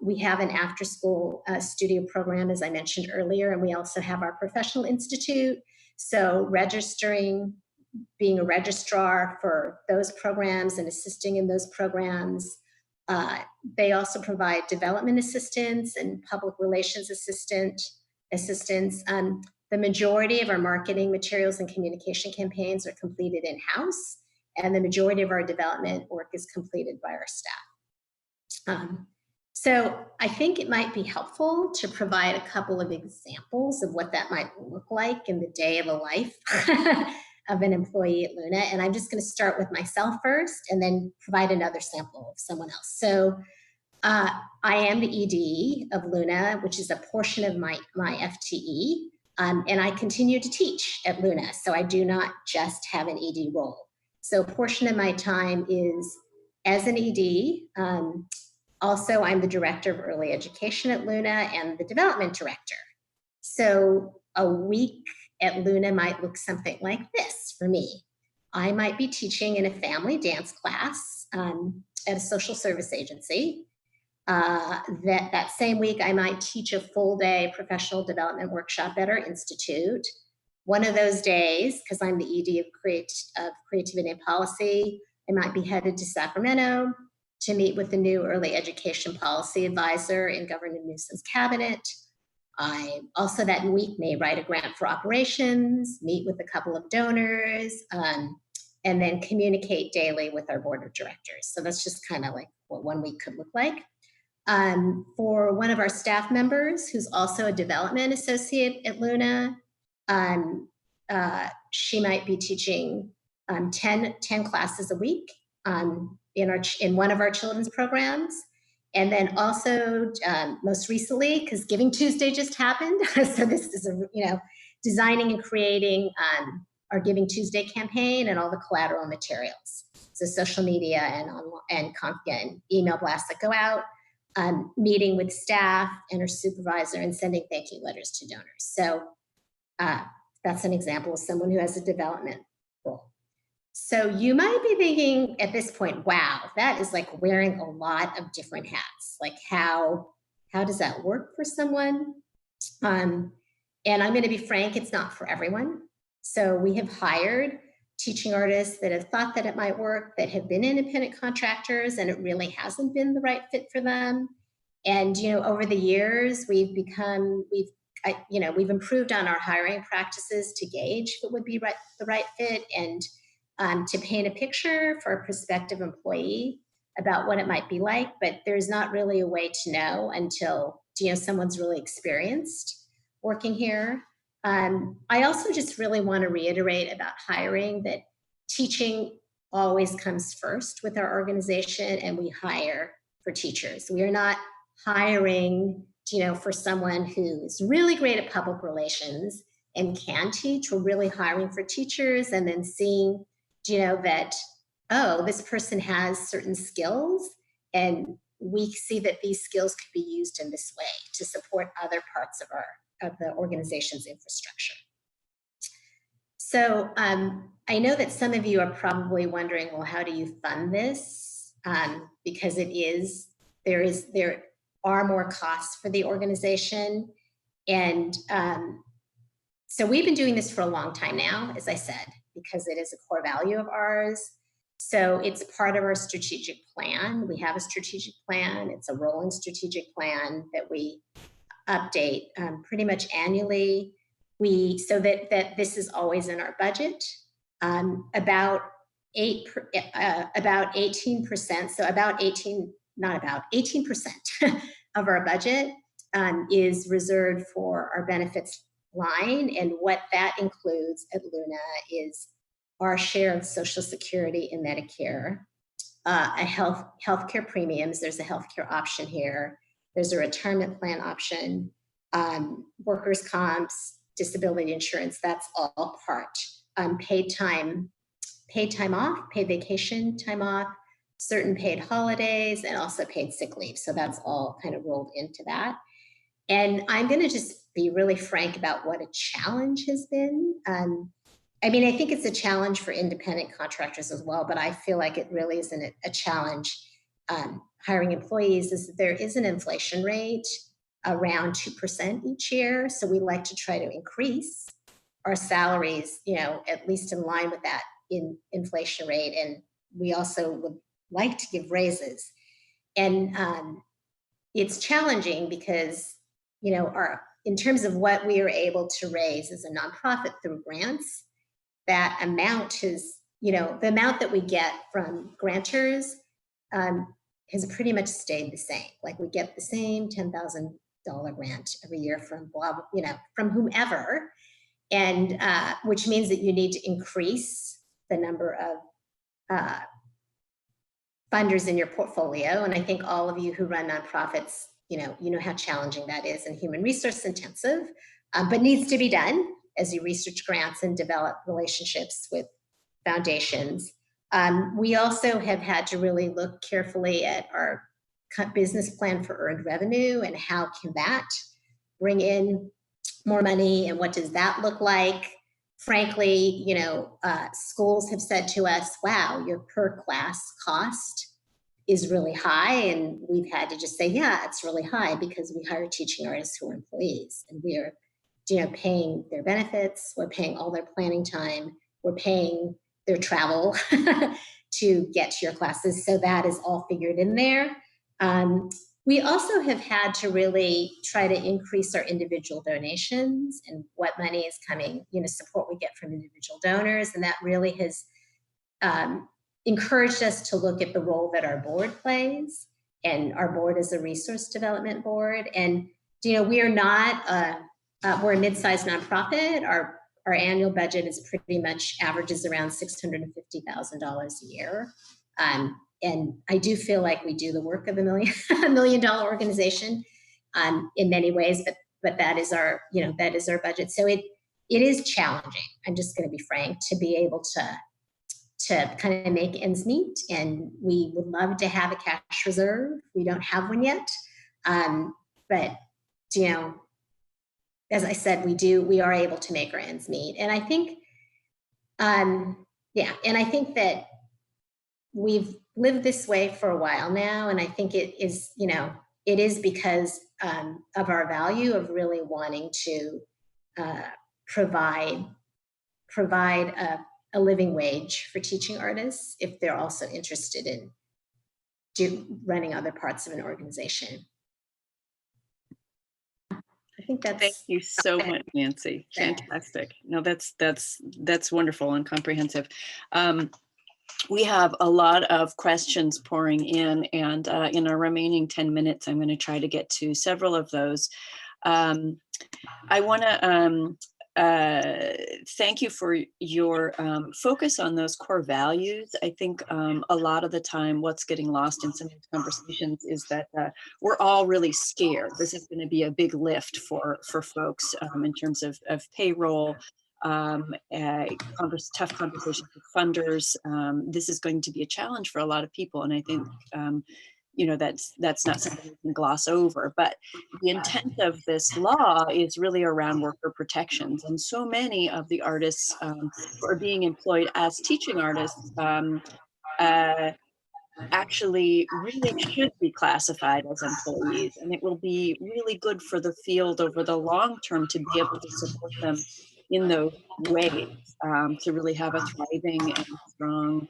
We have an after-school studio program, as I mentioned earlier, and we also have our professional institute. So being a registrar for those programs and assisting in those programs. They also provide development assistance and public relations assistance. The majority of our marketing materials and communication campaigns are completed in-house, and the majority of our development work is completed by our staff. So I think it might be helpful to provide a couple of examples of what that might look like in the day of a life of an employee at Luna. And I'm just going to start with myself first and then provide another sample of someone else. So I am the ED of Luna, which is a portion of my FTE. And I continue to teach at Luna. So I do not just have an ED role. So a portion of my time is as an ED. Also, I'm the director of early education at Luna and the development director. So a week at Luna might look something like this for me. I might be teaching in a family dance class at a social service agency. That same week, I might teach a full day professional development workshop at our institute. One of those days, because I'm the ED of Creativity and Policy, I might be headed to Sacramento to meet with the new early education policy advisor in Governor Newsom's cabinet. I also that week may write a grant for operations, meet with a couple of donors, and then communicate daily with our board of directors. So that's just kind of like what one week could look like. For one of our staff members, who's also a development associate at Luna, she might be teaching 10 classes a week in one of our children's programs. And then also, most recently, because Giving Tuesday just happened, so this is designing and creating our Giving Tuesday campaign and all the collateral materials, so social media and email blasts that go out, meeting with staff and our supervisor, and sending thank you letters to donors. So that's an example of someone who has a development role. So you might be thinking at this point, wow, that is like wearing a lot of different hats. Like how does that work for someone? And I'm going to be frank, it's not for everyone. So we have hired teaching artists that have thought that it might work, that have been independent contractors, and it really hasn't been the right fit for them. And over the years, we've improved on our hiring practices to gauge if it would be the right fit, and to paint a picture for a prospective employee about what it might be like, but there's not really a way to know until someone's really experienced working here. I also just really want to reiterate about hiring that teaching always comes first with our organization, and we hire for teachers. We are not hiring for someone who's really great at public relations and can teach. We're really hiring for teachers and then seeing that, oh, this person has certain skills, and we see that these skills could be used in this way to support other parts of the organization's infrastructure. So I know that some of you are probably wondering, well, how do you fund this? because there are more costs for the organization. And so we've been doing this for a long time now, as I said, because it is a core value of ours. So it's part of our strategic plan. We have a strategic plan. It's a rolling strategic plan that we update pretty much annually. So that this is always in our budget. About 18%. So 18% of our budget is reserved for our benefits line, and what that includes at Luna is our share of Social Security and Medicare, healthcare premiums. There's a healthcare option here. There's a retirement plan option, workers' comps, disability insurance. That's all part. Paid time off, paid vacation time off, certain paid holidays, and also paid sick leave. So that's all kind of rolled into that. And I'm going to just be really frank about what a challenge has been. I mean, I think it's a challenge for independent contractors as well, but I feel like it really isn't a challenge hiring employees. Is that there is an inflation rate around 2% each year. So we like to try to increase our salaries, at least in line with that in inflation rate. And we also would like to give raises. And it's challenging because, in terms of what we are able to raise as a nonprofit through grants, that amount is, the amount that we get from grantors has pretty much stayed the same. Like we get the same $10,000 grant every year from from whomever. And which means that you need to increase the number of funders in your portfolio. And I think all of you who run nonprofits, you know how challenging that is and human resource intensive, but needs to be done as you research grants and develop relationships with foundations. We also have had to really look carefully at our business plan for earned revenue and how can that bring in more money and what does that look like? Frankly, schools have said to us, wow, your per class cost is really high. And we've had to just say, yeah, it's really high because we hire teaching artists who are employees and we are paying their benefits, we're paying all their planning time, we're paying their travel to get to your classes. So that is all figured in there. We also have had to really try to increase our individual donations and what money is coming, support we get from individual donors. And that really has encouraged us to look at the role that our board plays. And our board is a resource development board. And, we are not, we're a mid-sized nonprofit. Our annual budget is pretty much averages around $650,000 a year. And I do feel like we do the work of $1 million organization in many ways, but that is our, that is our budget. So it is challenging. I'm just going to be frank, to be able to kind of make ends meet. And we would love to have a cash reserve. We don't have one yet. But, as I said, we are able to make our ends meet. And I think, and I think that we've lived this way for a while now. And I think it is, it is because of our value of really wanting to provide a living wage for teaching artists if they're also interested in running other parts of an organization. I think that's. Thank you so much, Nancy. Fantastic. No, that's wonderful and comprehensive. We have a lot of questions pouring in, and in our remaining 10 minutes, I'm going to try to get to several of those. I want to thank you for your focus on those core values. I think a lot of the time what's getting lost in some of these conversations is that we're all really scared. This is going to be a big lift for folks in terms of payroll, tough conversations with funders. This is going to be a challenge for a lot of people. And I think that's not something we can gloss over, but the intent of this law is really around worker protections. And so many of the artists who are being employed as teaching artists actually really should be classified as employees, and it will be really good for the field over the long term to be able to support them in those ways, to really have a thriving and strong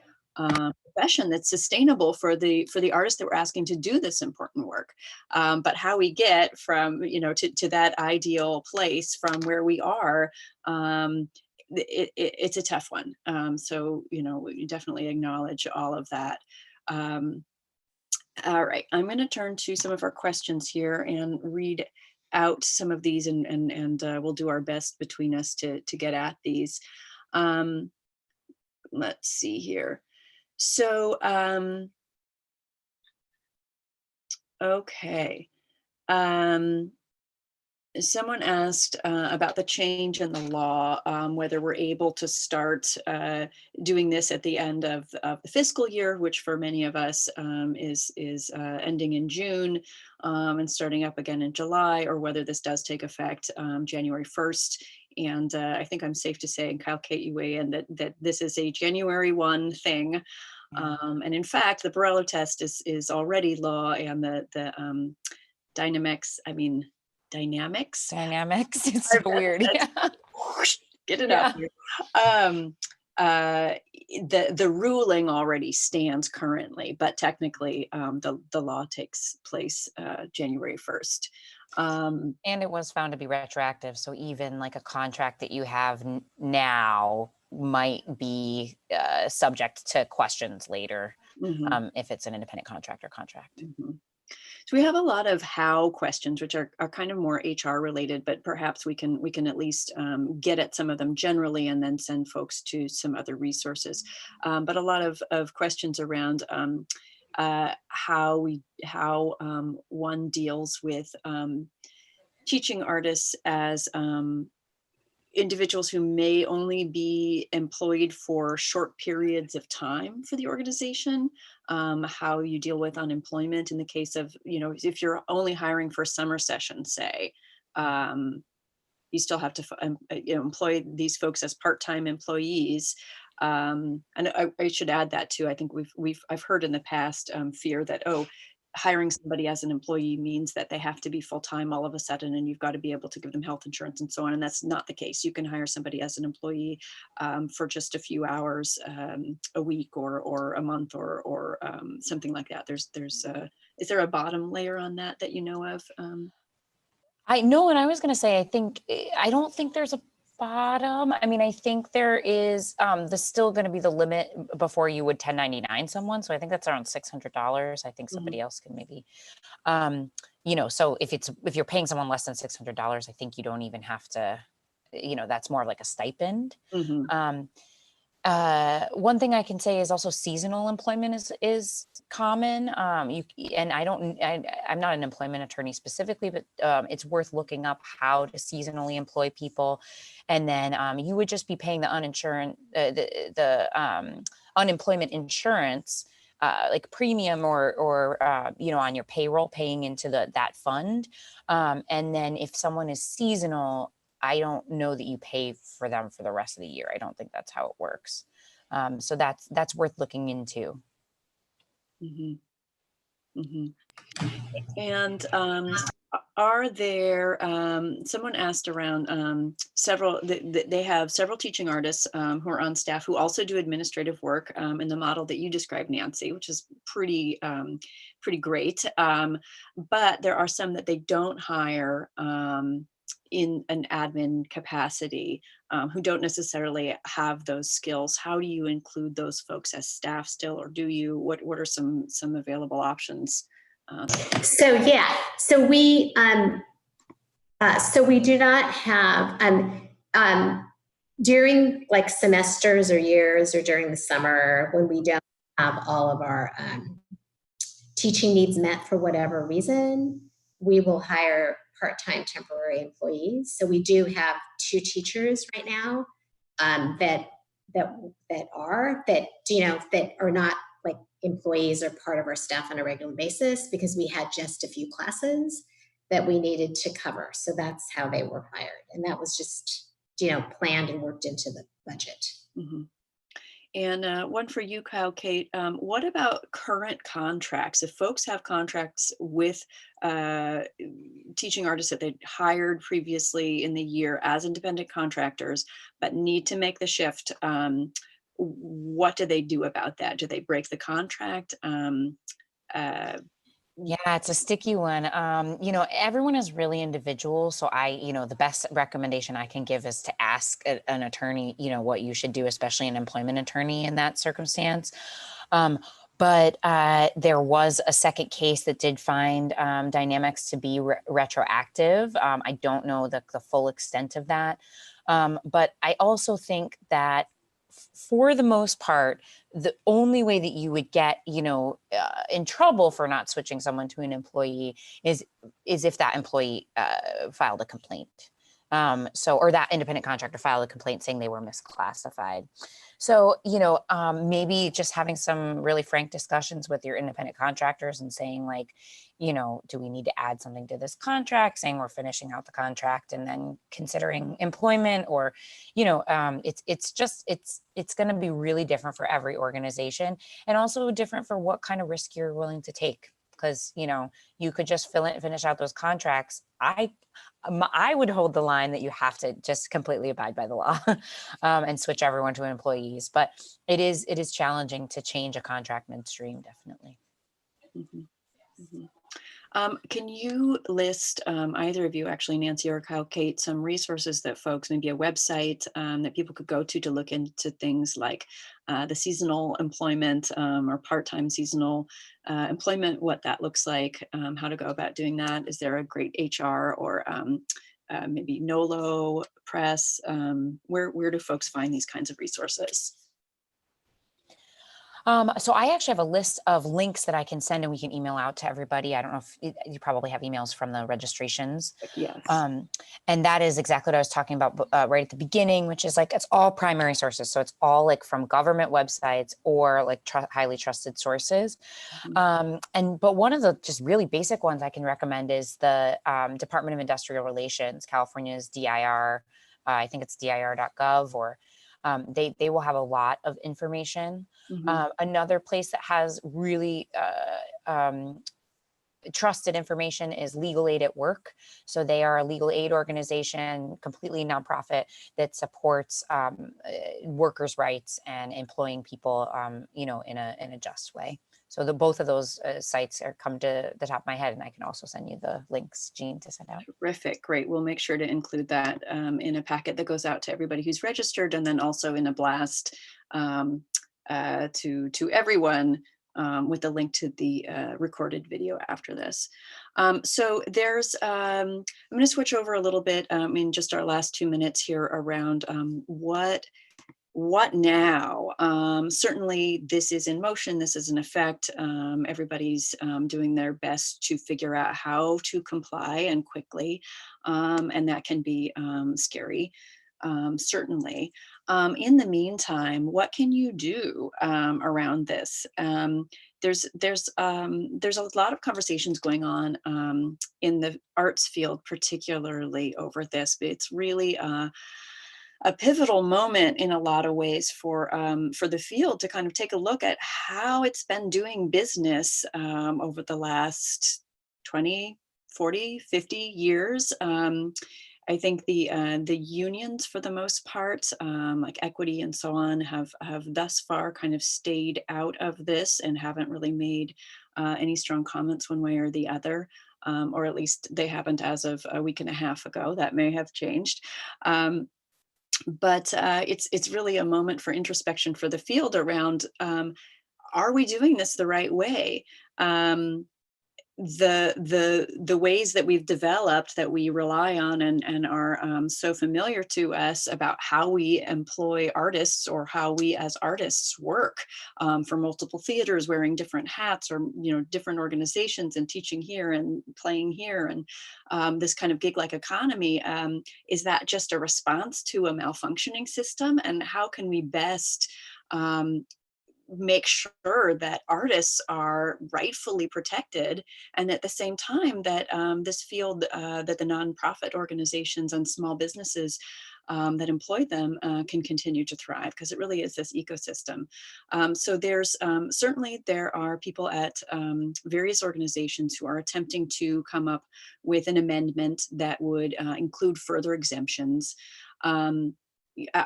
profession that's sustainable for the artists that we're asking to do this important work. But how we get from, to that ideal place from where we are, it's a tough one. So, we definitely acknowledge all of that. Um, all right, I'm going to turn to some of our questions here and read out some of these, and we'll do our best between us to get at these. Let's see here. So, okay. Someone asked about the change in the law, whether we're able to start doing this at the end of the fiscal year, which for many of us is ending in June and starting up again in July, or whether this does take effect January 1st. And I think I'm safe to say, and Kyle, Kate, you weigh in, that this is a January 1 thing. And in fact, the Borello test is already law, and the dynamics, It's so weird. Yeah. Get it out here. The ruling already stands currently, but technically the law takes place January 1st. And it was found to be retroactive. So even like a contract that you have now might be subject to questions later, if it's an independent contractor contract. So we have a lot of how questions, which are kind of more HR related, but perhaps we can at least get at some of them generally, and then send folks to some other resources. But a lot of questions around how one deals with teaching artists as individuals who may only be employed for short periods of time for the organization, how you deal with unemployment in the case of, if you're only hiring for summer session, say, you still have to employ these folks as part-time employees. And I should add that too. I think I've heard in the past fear that, hiring somebody as an employee means that they have to be full-time all of a sudden, and you've got to be able to give them health insurance and so on. And that's not the case. You can hire somebody as an employee for just a few hours a week or a month or something like that. Is there a bottom layer on that you know of? I know, and I was going to say, I don't think there's a bottom. I think there is, there's still going to be the limit before you would 1099 someone. So I think that's around $600. I think somebody else can maybe, so if you're paying someone less than $600, I think you don't even have to, that's more like a stipend. One thing I can say is also seasonal employment is common. And I'm not an employment attorney specifically, but it's worth looking up how to seasonally employ people. And then you would just be paying the unemployment insurance, like premium or on your payroll, paying into that fund. And then if someone is seasonal, I don't know that you pay for them for the rest of the year. I don't think that's how it works. So that's worth looking into. And are there, someone asked around they have several teaching artists who are on staff who also do administrative work in the model that you described, Nancy, which is pretty great. But there are some that they don't hire in an admin capacity, who don't necessarily have those skills. How do you include those folks as staff still, or do you? What are some available options? So we do not have during like semesters or years or during the summer when we don't have all of our teaching needs met for whatever reason, we will hire part-time temporary employees. So we do have 2 teachers right now that are not like employees or part of our staff on a regular basis, because we had just a few classes that we needed to cover. So that's how they were hired. And that was just, planned and worked into the budget. And one for you, Kyle, Kate. What about current contracts? If folks have contracts with teaching artists that they hired previously in the year as independent contractors, but need to make the shift, what do they do about that? Do they break the contract? Yeah, it's a sticky one. Everyone is really individual. So the best recommendation I can give is to ask an attorney, what you should do, especially an employment attorney in that circumstance. But there was a second case that did find dynamics to be retroactive. I don't know the full extent of that. But I also think that for the most part, the only way that you would get, in trouble for not switching someone to an employee is if that employee filed a complaint. Or that independent contractor filed a complaint saying they were misclassified. So, maybe just having some really frank discussions with your independent contractors and saying like, do we need to add something to this contract, saying we're finishing out the contract and then considering employment, or, it's going to be really different for every organization, and also different for what kind of risk you're willing to take. Because, you could just finish out those contracts. I would hold the line that you have to just completely abide by the law and switch everyone to employees. But it is challenging to change a contract midstream, definitely. Mhm, mhm. Can you list, either of you, actually, Nancy or Kyle, Kate, some resources that folks, maybe a website that people could go to look into things like the seasonal employment or part-time seasonal employment, what that looks like, how to go about doing that? Is there a great HR or maybe NOLO press? Where do folks find these kinds of resources? So I actually have a list of links that I can send and we can email out to everybody. I don't know if you probably have emails from the registrations. Yes. And that is exactly what I was talking about right at the beginning, which is like, it's all primary sources. So it's all like from government websites or like highly trusted sources. But one of the just really basic ones I can recommend is the Department of Industrial Relations, California's DIR. I think it's dir.gov, or they will have a lot of information. Another place that has really trusted information is Legal Aid at Work. So they are a legal aid organization, completely nonprofit, that supports workers' rights and employing people, in a just way. So both of those sites come to the top of my head, and I can also send you the links, Jean, to send out. Terrific, great. We'll make sure to include that in a packet that goes out to everybody who's registered, and then also in a blast to everyone with the link to the recorded video after this. So there's, I'm going to switch over a little bit in just our last 2 minutes here around what now? Certainly this is in motion, this is in effect. Everybody's doing their best to figure out how to comply and quickly, and that can be scary, certainly. In the meantime, what can you do around this? There's a lot of conversations going on in the arts field, particularly over this. But it's really a pivotal moment in a lot of ways for the field to kind of take a look at how it's been doing business over the last 20, 40, 50 years. I think the unions, for the most part, like Equity and so on, have thus far kind of stayed out of this and haven't really made any strong comments one way or the other, or at least they haven't as of a week and a half ago. That may have changed. But it's really a moment for introspection for the field around, are we doing this the right way? The ways that we've developed, that we rely on and are so familiar to us about how we employ artists, or how we as artists work for multiple theaters, wearing different hats, or different organizations, and teaching here and playing here, and this kind of gig-like economy, is that just a response to a malfunctioning system? And how can we best make sure that artists are rightfully protected, and at the same time that this field, that the nonprofit organizations and small businesses that employ them can continue to thrive, because it really is this ecosystem. So there's certainly there are people at various organizations who are attempting to come up with an amendment that would include further exemptions.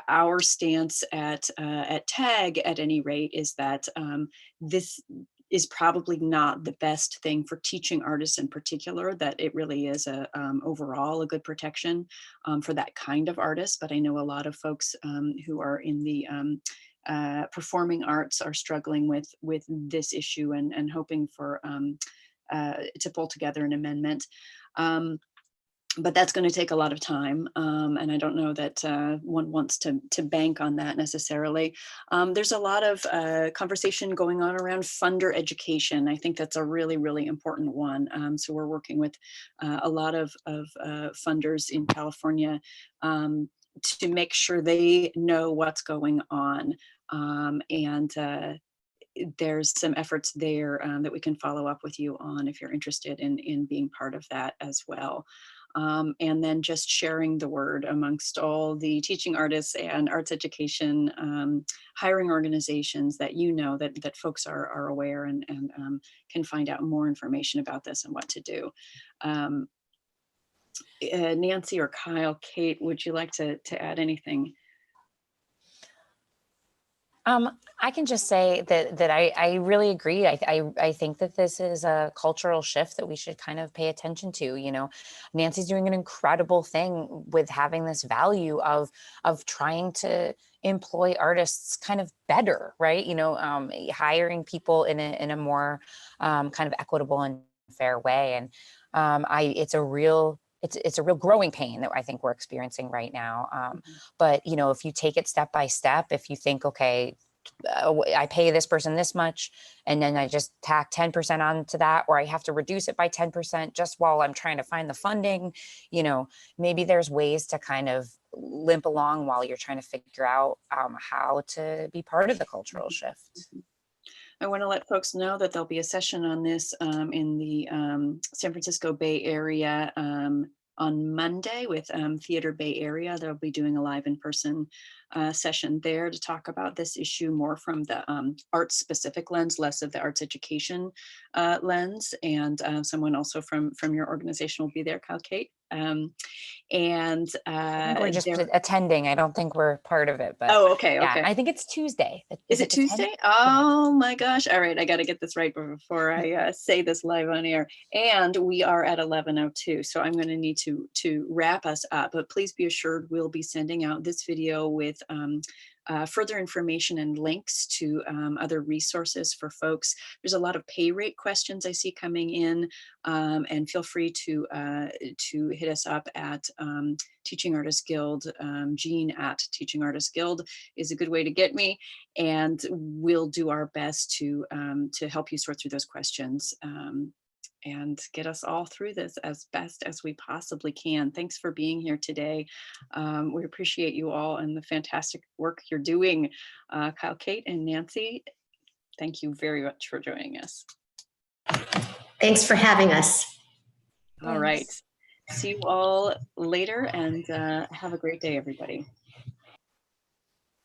Our stance at TAG, at any rate, is that this is probably not the best thing for teaching artists in particular, that it really is overall a good protection for that kind of artist. But I know a lot of folks who are in the performing arts are struggling with this issue, and hoping for to pull together an amendment. But that's going to take a lot of time, and I don't know that one wants to bank on that necessarily. There's a lot of conversation going on around funder education. I think that's a really, really important one. So we're working with a lot of funders in California to make sure they know what's going on. And there's some efforts there that we can follow up with you on if you're interested in being part of that as well. And then just sharing the word amongst all the teaching artists and arts education hiring organizations, that that folks are aware and can find out more information about this and what to do. Nancy or Kyle, Kate, would you like to add anything? I can just say that I really agree. I think that this is a cultural shift that we should kind of pay attention to. You know, Nancy's doing an incredible thing with having this value of trying to employ artists kind of better, right? You know, hiring people in a more kind of equitable and fair way. And it's a real growing pain that I think we're experiencing right now. But, you know, if you take it step by step, if you think, okay, I pay this person this much, and then I just tack 10% onto that, or I have to reduce it by 10% just while I'm trying to find the funding, you know, maybe there's ways to kind of limp along while you're trying to figure out how to be part of the cultural shift. I want to let folks know that there'll be a session on this in the San Francisco Bay Area on Monday with Theater Bay Area. They'll be doing a live in-person session there to talk about this issue more from the arts specific lens, less of the arts education lens. And someone also from your organization will be there, Kyle, Kate. And I think we're just attending. I don't think we're part of it, but okay. Yeah, I think it's Tuesday. Is it Tuesday? Oh my gosh. All right. I got to get this right before I say this live on air. And we are at 11:02. So I'm going to need to wrap us up, but please be assured we'll be sending out this video with further information and links to other resources for folks. There's a lot of pay rate questions I see coming in, and feel free to hit us up at Teaching Artists Guild. Jean at Teaching Artists Guild is a good way to get me, and we'll do our best to help you sort through those questions and get us all through this as best as we possibly can. Thanks for being here today. We appreciate you all and the fantastic work you're doing. Kyle, Kate, and Nancy, thank you very much for joining us. Thanks for having us. All right. See you all later, and have a great day, everybody.